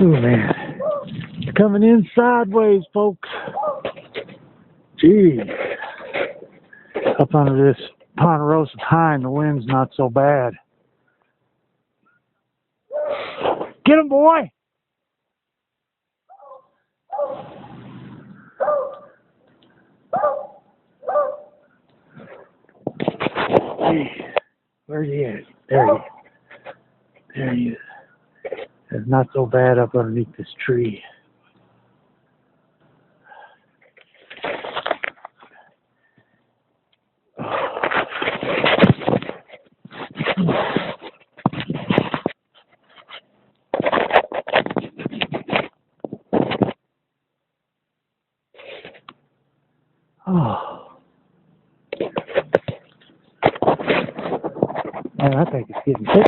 Oh man, it's coming in sideways, folks. Gee, up under this ponderosa pine, the wind's not so bad. Get him, boy! Hey, where's he at? There he is. There he is. It's not so bad up underneath this tree. Oh. Man, I think it's getting thick.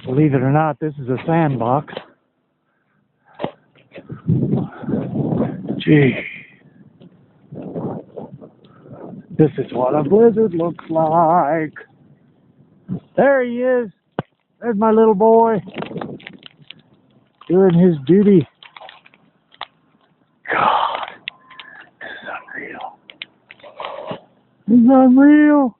Believe it or not, this is a sandbox. Gee. This is what a blizzard looks like. There he is. There's my little boy. Doing his duty. God. This is unreal. This is unreal.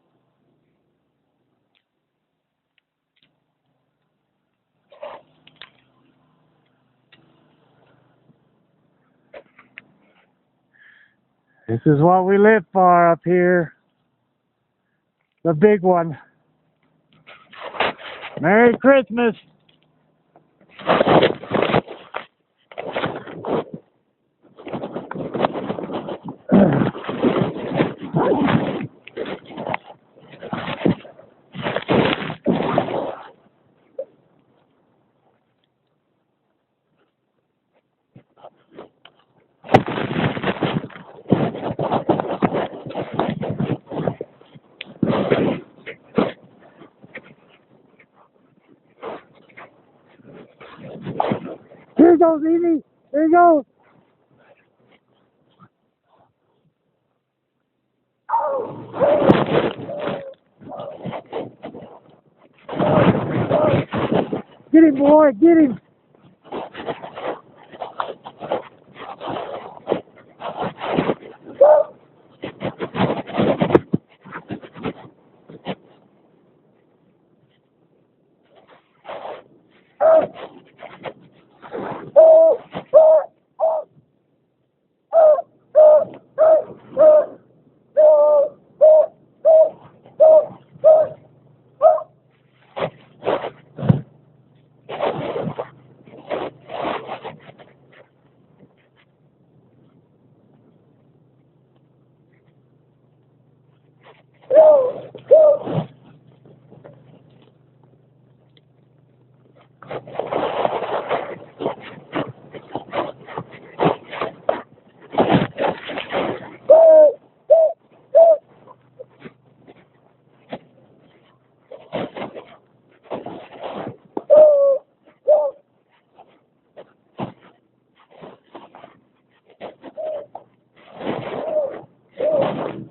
This is what we live for up here. The big one. Merry Christmas. Here he goes, Evie. There he goes. Get him, boy. Get him.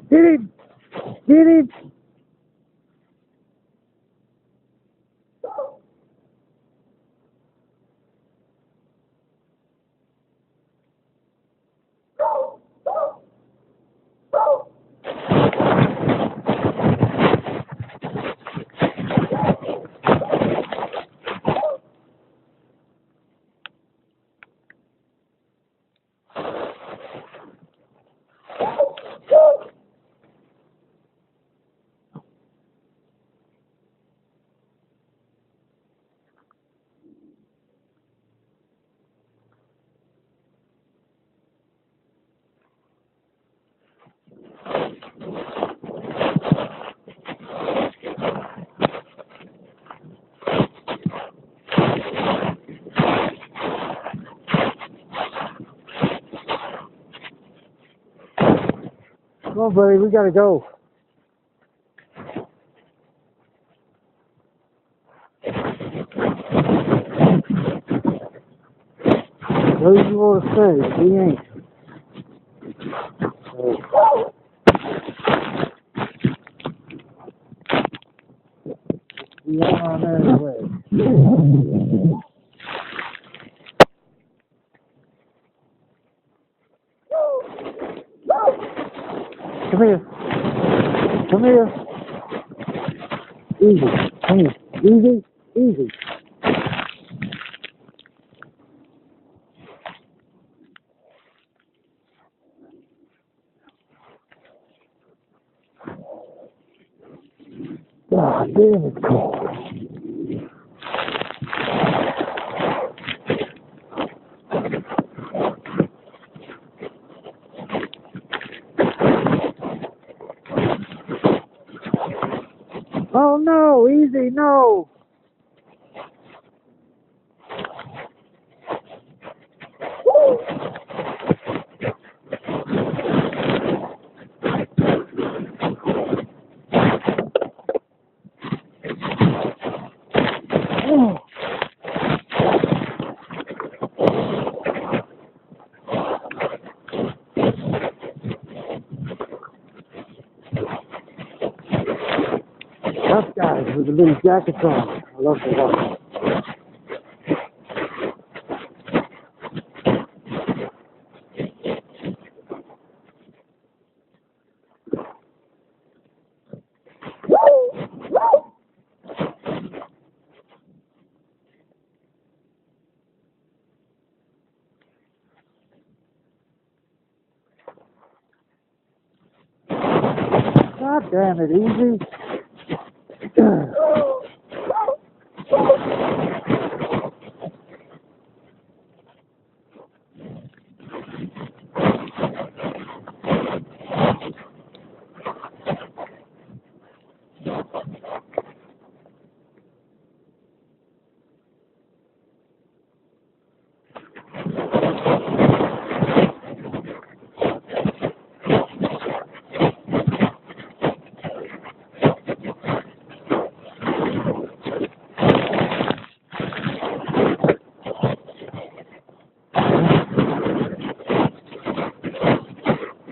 Get him! Get him! Come on, buddy, we gotta go. Those you want to stay, we ain't. Yeah. on anyway. Come here. Come here. Easy. Come here. Easy. Easy. God damn, it's cold. Oh no, easy, no. Tough guys with the little jackets on. I love to watch. God damn it, easy.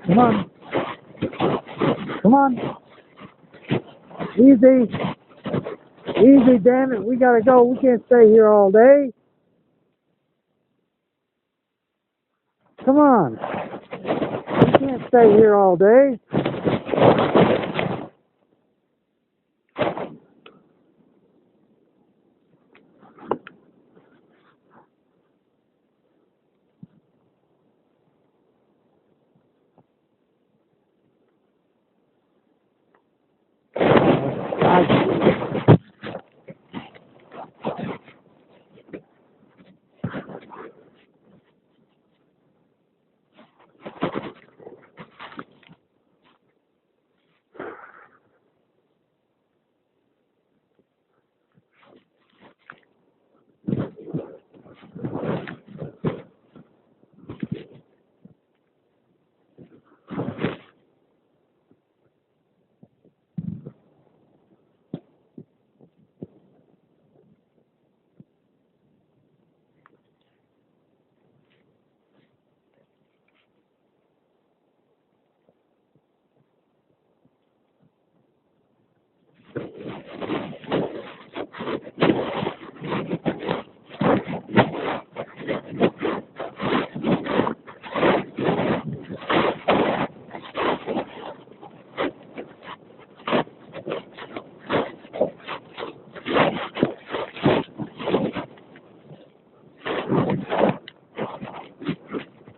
Come on. Come on. Easy. Easy, damn it. We gotta go. We can't stay here all day. Come on. We can't stay here all day.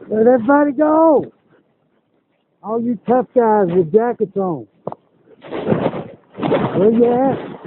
Where'd everybody go? All you tough guys with jackets on. Where you at?